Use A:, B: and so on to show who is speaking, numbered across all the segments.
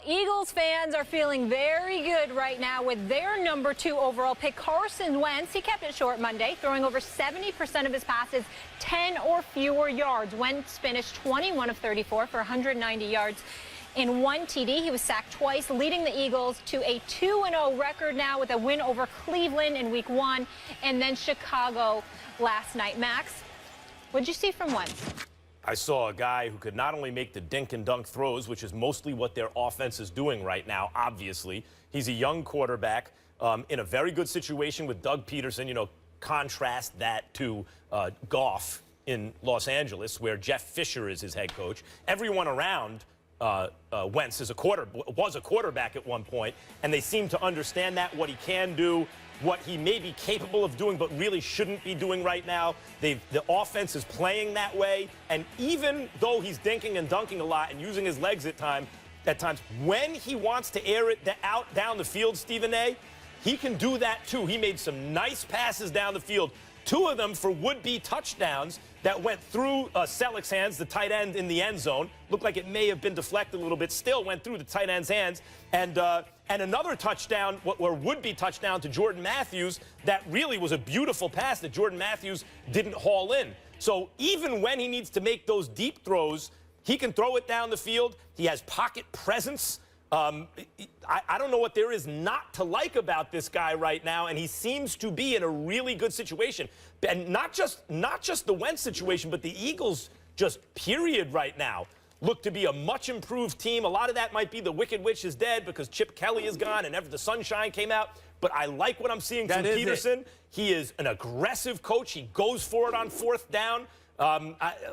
A: Eagles fans are feeling very good right now with their #2 overall pick, Carson Wentz. He kept it short Monday, throwing over 70% of his passes 10 or fewer yards. Wentz finished 21 of 34 for 190 yards in 1 TD. He was sacked twice, leading the Eagles to a 2-0 record now with a win over Cleveland in Week 1 and then Chicago last night. Max, what did you see from Wentz?
B: I saw a guy who could not only make the dink and dunk throws, which is mostly what their offense is doing right now, obviously. He's a young quarterback in a very good situation with Doug Peterson. You know, contrast that to Goff in Los Angeles, where Jeff Fisher is his head coach. Everyone around Wentz was a quarterback at one point, and they seem to understand that, what he can do, what he may be capable of doing but really shouldn't be doing right now. The offense is playing that way, and even though he's dinking and dunking a lot and using his legs at times, when he wants to air it out down the field, Stephen A., he can do that too. He made some nice passes down the field, 2 of them for would-be touchdowns that went through Selleck's hands, the tight end in the end zone. Looked like it may have been deflected a little bit, still went through the tight end's hands. And another touchdown, or would-be touchdown to Jordan Matthews, that really was a beautiful pass that Jordan Matthews didn't haul in. So even when he needs to make those deep throws, he can throw it down the field. He has pocket presence. I don't know what there is not to like about this guy right now, and he seems to be in a really good situation. And not just the Wentz situation, but the Eagles just period right now look to be a much improved team. A lot of that might be the Wicked Witch is dead because Chip Kelly is gone and the sunshine came out. But I like what I'm seeing from Peterson. He is an aggressive coach. He goes for it on 4th down.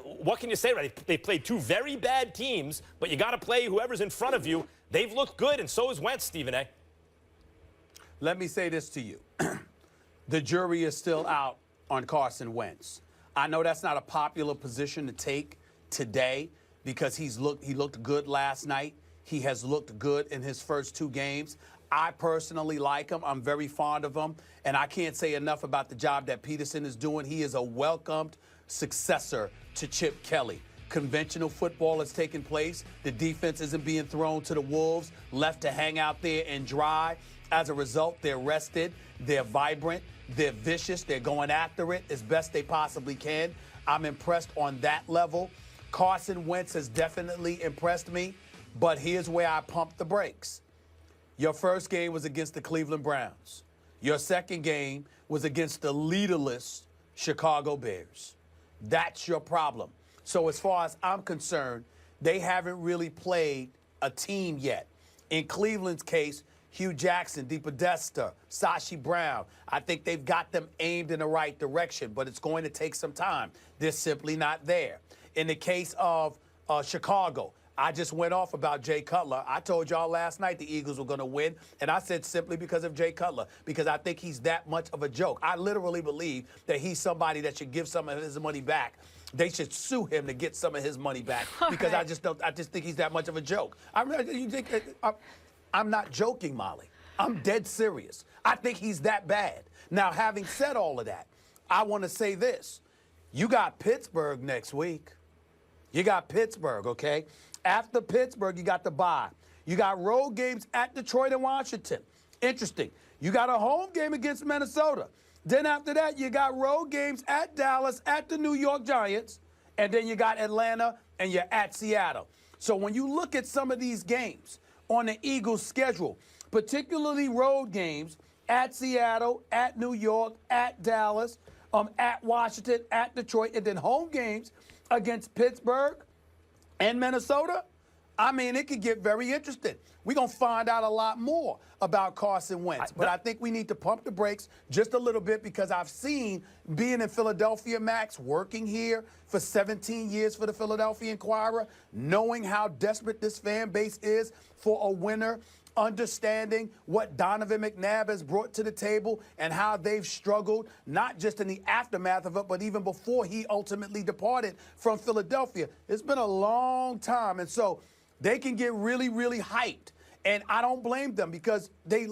B: What can you say? Right? They played 2 very bad teams, but you got to play whoever's in front of you. They've looked good, and so has Wentz, Stephen A.
C: Let me say this to you. The jury is still out on Carson Wentz. I know that's not a popular position to take today because he looked good last night. He has looked good in his first 2 games. I personally like him. I'm very fond of him, and I can't say enough about the job that Peterson is doing. He is a welcomed successor to Chip Kelly. Conventional football is taking place. The defense isn't being thrown to the wolves, left to hang out there and dry. As a result, they're rested, they're vibrant, they're vicious, they're going after it as best they possibly can. I'm impressed on that level. Carson Wentz has definitely impressed me, but here's where I pump the brakes. Your first game was against the Cleveland Browns. Your second game was against the leaderless Chicago Bears. That's your problem. So as far as I'm concerned, they haven't really played a team yet. In Cleveland's case, Hugh Jackson, DePodesta, Sashi Brown, I think they've got them aimed in the right direction, but it's going to take some time. They're simply not there. In the case of Chicago, I just went off about Jay Cutler. I told y'all last night the Eagles were going to win, and I said simply because of Jay Cutler, because I think he's that much of a joke. I literally believe that he's somebody that should give some of his money back. They should sue him to get some of his money back because I just think he's that much of a joke. I'm not joking, Molly. I'm dead serious. I think he's that bad. Now, having said all of that, I want to say this. You got Pittsburgh next week. You got Pittsburgh, okay? After Pittsburgh, you got the bye. You got road games at Detroit and Washington. Interesting. You got a home game against Minnesota. Then after that, you got road games at Dallas, at the New York Giants, and then you got Atlanta and you're at Seattle. So when you look at some of these games on the Eagles' schedule, particularly road games at Seattle, at New York, at Dallas, at Washington, at Detroit, and then home games against Pittsburgh and Minnesota, I mean, it could get very interesting. We're going to find out a lot more about Carson Wentz. But I think we need to pump the brakes just a little bit because I've seen being in Philadelphia, Max, working here for 17 years for the Philadelphia Inquirer, knowing how desperate this fan base is for a winner, understanding what Donovan McNabb has brought to the table and how they've struggled, not just in the aftermath of it, but even before he ultimately departed from Philadelphia. It's been a long time, and so they can get really, really hyped. And I don't blame them because they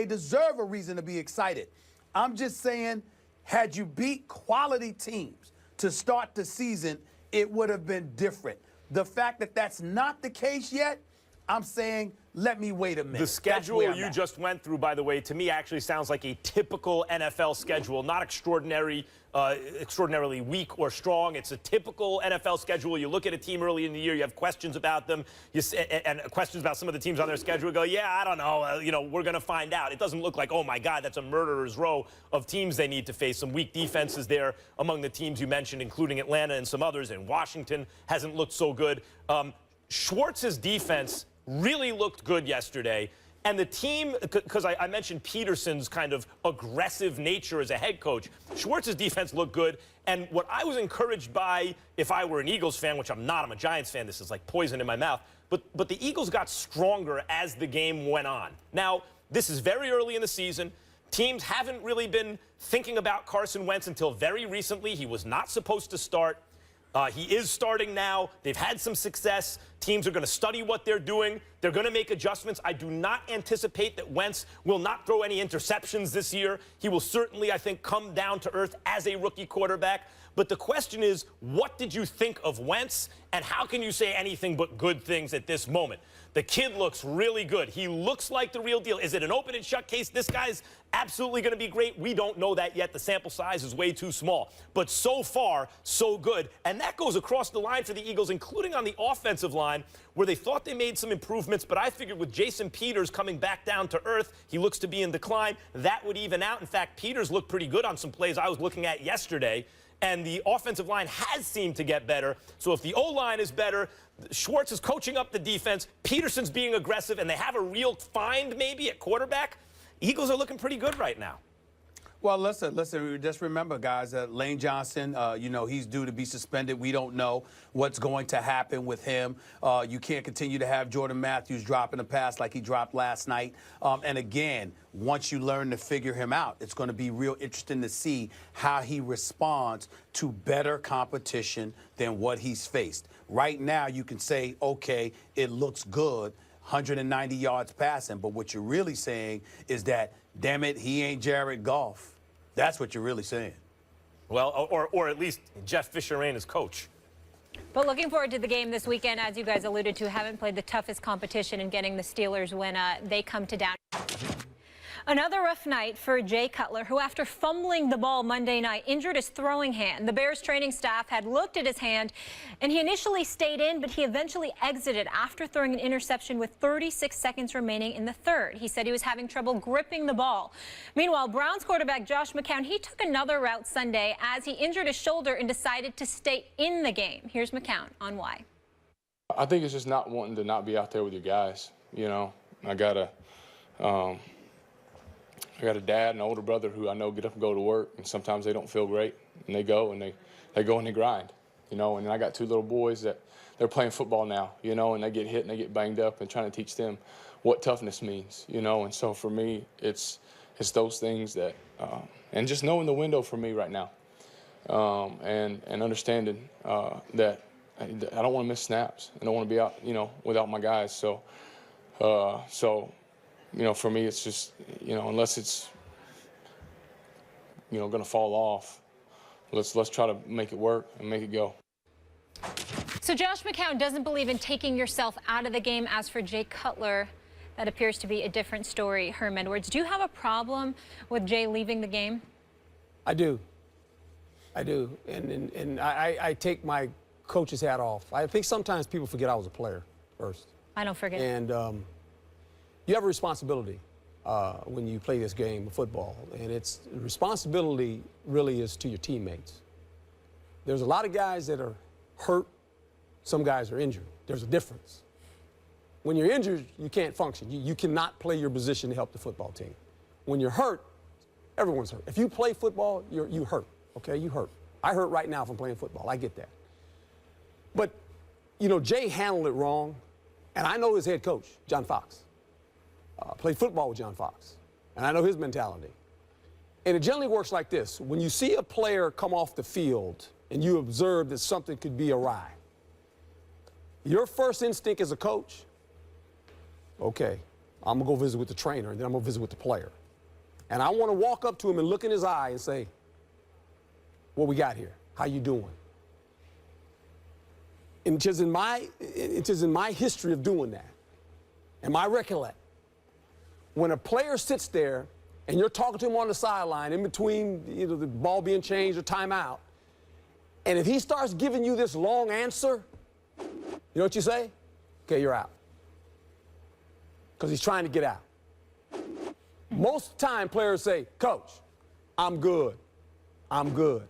C: deserve a reason to be excited. I'm just saying, had you beat quality teams to start the season, it would have been different. The fact that that's not the case yet, I'm saying, let me wait a minute.
B: The schedule you just went through, by the way, to me actually sounds like a typical NFL schedule, not extraordinarily weak or strong. It's a typical NFL schedule. You look at a team early in the year, you have questions about them, and questions about some of the teams on their schedule. You go, yeah, I don't know. We're going to find out. It doesn't look like, oh my God, that's a murderer's row of teams they need to face. Some weak defenses there among the teams you mentioned, including Atlanta and some others. And Washington hasn't looked so good. Schwartz's defense really looked good yesterday. And the team, because I mentioned Peterson's kind of aggressive nature as a head coach, Schwartz's defense looked good. And what I was encouraged by, if I were an Eagles fan, which I'm not, I'm a Giants fan, this is like poison in my mouth, but the Eagles got stronger as the game went on. Now, this is very early in the season. Teams haven't really been thinking about Carson Wentz until very recently. He was not supposed to start. He is starting now. They've had some success. Teams are going to study what they're doing. They're going to make adjustments. I do not anticipate that Wentz will not throw any interceptions this year. He will certainly, I think, come down to earth as a rookie quarterback. But the question is, what did you think of Wentz, and how can you say anything but good things at this moment? The kid looks really good. He looks like the real deal. Is it an open and shut case? This guy's absolutely going to be great. We don't know that yet. The sample size is way too small. But so far, so good. And that goes across the line for the Eagles, including on the offensive line, where they thought they made some improvements. But I figured with Jason Peters coming back down to earth, he looks to be in decline. That would even out. In fact, Peters looked pretty good on some plays I was looking at yesterday. And the offensive line has seemed to get better. So if the O-line is better, Schwartz is coaching up the defense, Peterson's being aggressive, and they have a real find maybe at quarterback, Eagles are looking pretty good right now.
C: Well, listen, just remember, guys, Lane Johnson, he's due to be suspended. We don't know what's going to happen with him. You can't continue to have Jordan Matthews dropping a pass like he dropped last night. And again, once you learn to figure him out, it's going to be real interesting to see how he responds to better competition than what he's faced. Right now, you can say, okay, it looks good, 190 yards passing. But what you're really saying is that, damn it, he ain't Jared Goff. That's what you're really saying.
B: Well, or at least Jeff Fisher ain't his coach.
A: But looking forward to the game this weekend, as you guys alluded to, haven't played the toughest competition in getting the Steelers when they come to down. Another rough night for Jay Cutler, who after fumbling the ball Monday night, injured his throwing hand. The Bears training staff had looked at his hand, and he initially stayed in, but he eventually exited after throwing an interception with 36 seconds remaining in the third. He said he was having trouble gripping the ball. Meanwhile, Browns quarterback Josh McCown, he took another route Sunday as he injured his shoulder and decided to stay in the game. Here's McCown on why.
D: I think it's just not wanting to not be out there with your guys. I got a dad and an older brother who I know get up and go to work, and sometimes they don't feel great, and they go and they grind, and then I got two little boys that they're playing football now, and they get hit and they get banged up, and trying to teach them what toughness means, and so for me it's those things that and just knowing the window for me right now, and understanding that I don't want to miss snaps. I don't want to be out, without my guys. So for me, it's just, unless it's, going to fall off, let's try to make it work and make it go.
A: So Josh McCown doesn't believe in taking yourself out of the game. As for Jay Cutler, that appears to be a different story. Herm Edwards, do you have a problem with Jay leaving the game?
E: I do. And I take my coach's hat off. I think sometimes people forget I was a player first.
A: I don't forget.
E: And you have a responsibility when you play this game of football, and it's responsibility really is to your teammates. There's a lot of guys that are hurt. Some guys are injured. There's a difference. When you're injured, you can't function. You cannot play your position to help the football team. When you're hurt, everyone's hurt. If you play football, you hurt, okay? You hurt. I hurt right now from playing football. I get that. But, Jay handled it wrong, and I know his head coach, John Fox. Played football with John Fox, and I know his mentality. And it generally works like this. When you see a player come off the field and you observe that something could be awry, your first instinct as a coach, okay, I'm going to go visit with the trainer, and then I'm going to visit with the player. And I want to walk up to him and look in his eye and say, what we got here? How you doing? And it is in my history of doing that. and I recollect, when a player sits there and you're talking to him on the sideline in between either the ball being changed or timeout, and if he starts giving you this long answer, you know what you say? Okay, you're out. Because he's trying to get out. Most of the time, players say, Coach, I'm good. I'm good.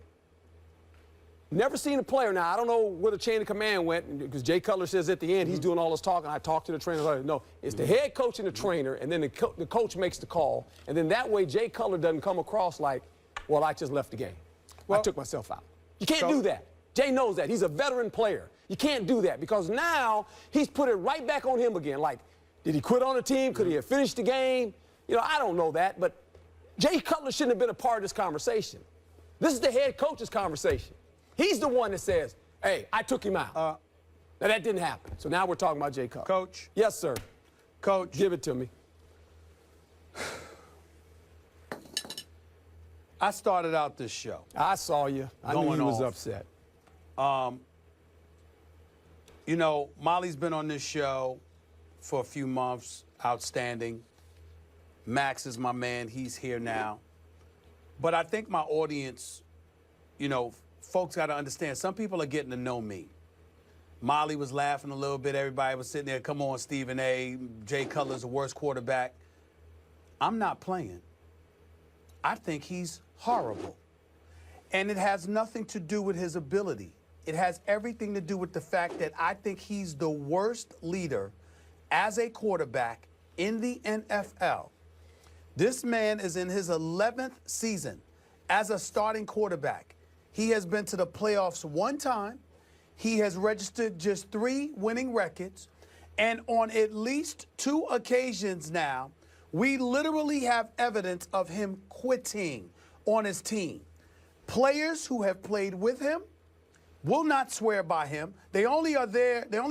E: Never seen a player. Now, I don't know where the chain of command went, because Jay Cutler says at the end he's doing all this talking. I talked to the trainer. No, it's the head coach and the trainer, and then the coach makes the call. And then that way, Jay Cutler doesn't come across like, well, I just left the game. I took myself out. You can't do that. Jay knows that. He's a veteran player. You can't do that, because now he's put it right back on him again. Like, did he quit on the team? Could he have finished the game? You know, I don't know that, but Jay Cutler shouldn't have been a part of this conversation. This is the head coach's conversation. He's the one that says, hey, I took him out. Now, that didn't happen. So now we're talking about Jay Cutler.
C: Coach.
E: Yes, sir.
C: Coach.
E: Give it to me.
C: I started out this show.
E: I saw you. I knew he was upset.
C: You know, Molly's been on this show for a few months. Outstanding. Max is my man. He's here now. But I think my audience, you know, folks got to understand, some people are getting to know me. Molly was laughing a little bit. Everybody was sitting there, come on, Stephen A. Jay Cutler's the worst quarterback. I'm not playing. I think he's horrible. And it has nothing to do with his ability. It has everything to do with the fact that I think he's the worst leader as a quarterback in the NFL. This man is in his 11th season as a starting quarterback. He has been to the playoffs one time. He has registered just 3 winning records. And on at least 2 occasions now, we literally have evidence of him quitting on his team. Players who have played with him will not swear by him. They only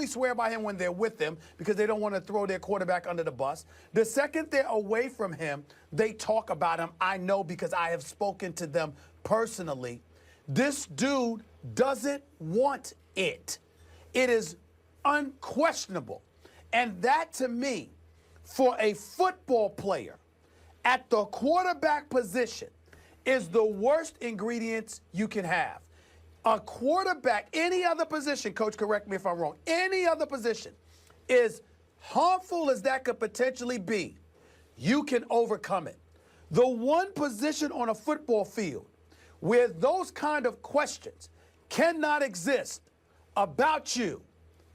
C: swear by him when they're with him, because they don't want to throw their quarterback under the bus. The second they're away from him, they talk about him. I know, because I have spoken to them personally. This dude doesn't want it. It is unquestionable. And that, to me, for a football player at the quarterback position, is the worst ingredients you can have. A quarterback, any other position, coach, correct me if I'm wrong, any other position, is harmful as that could potentially be, you can overcome it. The one position on a football field where those kind of questions cannot exist about you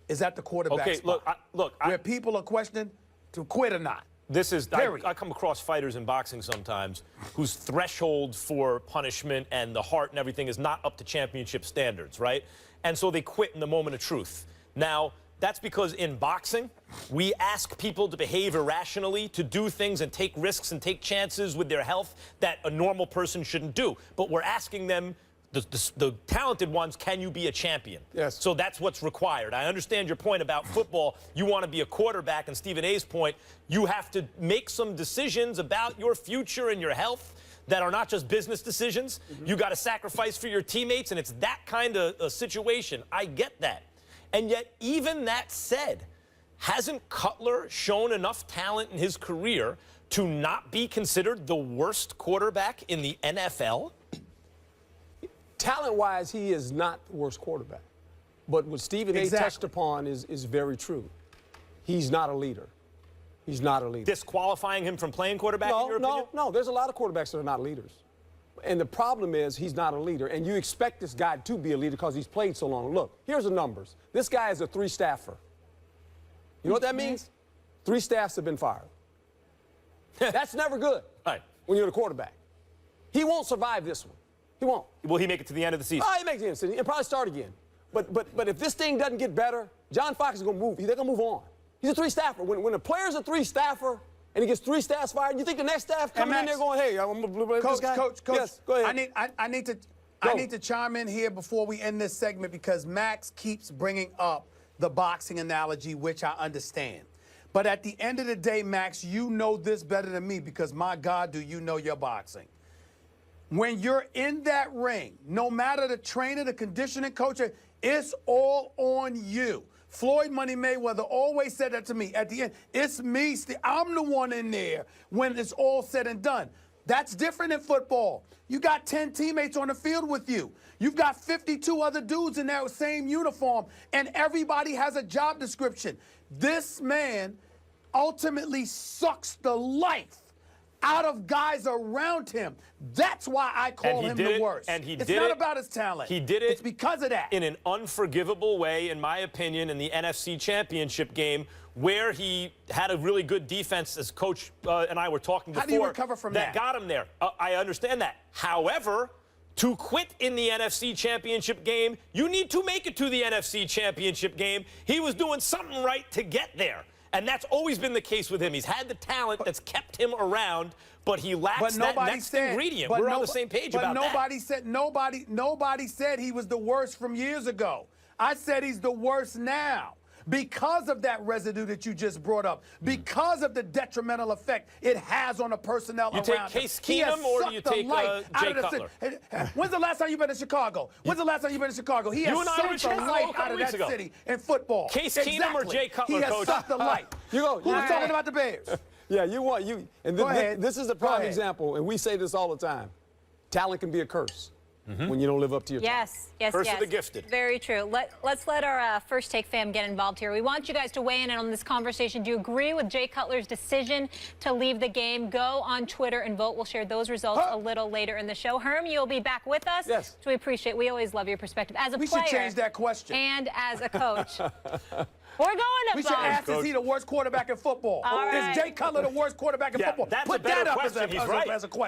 C: is at the quarterback spot. Where people are questioning to quit or not.
B: This is, I come across fighters in boxing sometimes whose threshold for punishment and the heart and everything is not up to championship standards, right? And so they quit in the moment of truth. Now, that's because in boxing, we ask people to behave irrationally, to do things and take risks and take chances with their health that a normal person shouldn't do. But we're asking them, the talented ones, can you be a champion?
E: Yes.
B: So that's what's required. I understand your point about football. You want to be a quarterback, and Stephen A's point, you have to make some decisions about your future and your health that are not just business decisions. You got to sacrifice for your teammates, and it's that kind of a situation. I get that. And yet, even that said, hasn't Cutler shown enough talent in his career to not be considered the worst quarterback in the NFL?
E: Talent-wise, he is not the worst quarterback. But what Stephen A. touched upon is very true. He's not a leader. He's not a leader.
B: Disqualifying him from playing quarterback, in your opinion?
E: No. There's a lot of quarterbacks that are not leaders. And the problem is he's not a leader. And you expect this guy to be a leader because he's played so long. Look, here's the numbers. This guy is a 3-staffer. You know what that means? 3 staffs have been fired. That's never good when you're the quarterback. He won't survive this one. He won't.
B: Will he make it to the end of the season?
E: He makes it to the end of the season. He'll probably start again. But if this thing doesn't get better, John Fox is going to move. They're going to move on. He's a 3-staffer. When a player's a 3-staffer and he gets 3 staffs fired, you think the next staff coming in there going, hey, I'm going to blame this guy?
C: Coach,
E: yes, go ahead.
C: I need to chime in here before we end this segment, because Max keeps bringing up the boxing analogy, which I understand. But at the end of the day, Max, you know this better than me, because, my God, do you know your boxing. When you're in that ring, no matter the trainer, the conditioning coach, it's all on you. Floyd Money Mayweather always said that to me. At the end, it's me. I'm the one in there when it's all said and done. That's different in football. You got 10 teammates on the field with you. You've got 52 other dudes in that same uniform, and everybody has a job description. This man ultimately sucks the life out of guys around him. That's why I call him the worst.
B: And
C: it's not about his talent.
B: He did it.
C: It's because of that.
B: In an unforgivable way, in my opinion, in the NFC Championship game, where he had a really good defense, as Coach and I were talking before.
C: How do you recover from that?
B: That got him there. I understand that. However, to quit in the NFC Championship game, you need to make it to the NFC Championship game. He was doing something right to get there. And that's always been the case with him. He's had the talent that's kept him around, but he lacks that next ingredient. We're on the same page about that.
C: Nobody said he was the worst from years ago. I said he's the worst now. Because of that residue that you just brought up, because of the detrimental effect it has on the personnel around him.
B: You take Case Keenum or do you take Jay Cutler?
C: When's the last time you've been in Chicago? When's the last time you've been in Chicago? He has sucked the life out of that city in football.
B: Case Keenum or Jay Cutler,
C: He has
B: Coach?
C: sucked the life. Who was talking about the Bears?
E: Yeah, this is a prime example, and we say this all the time. Talent can be a curse when you don't live up to your talent.
A: Yes.
B: Curse of the gifted.
A: Very true. Let's let our First Take fam get involved here. We want you guys to weigh in on this conversation. Do you agree with Jay Cutler's decision to leave the game? Go on Twitter and vote. We'll share those results a little later in the show. Herm, you'll be back with us.
E: Yes.
A: So we appreciate. We always love your perspective as a player.
C: We should change that question.
A: And as a coach. We're going to
C: We should ask, is he the worst quarterback in football?
A: All right.
C: Is Jay Cutler the worst quarterback in football?
B: That's
C: Put
B: a better
C: that up
B: question.
C: as a question.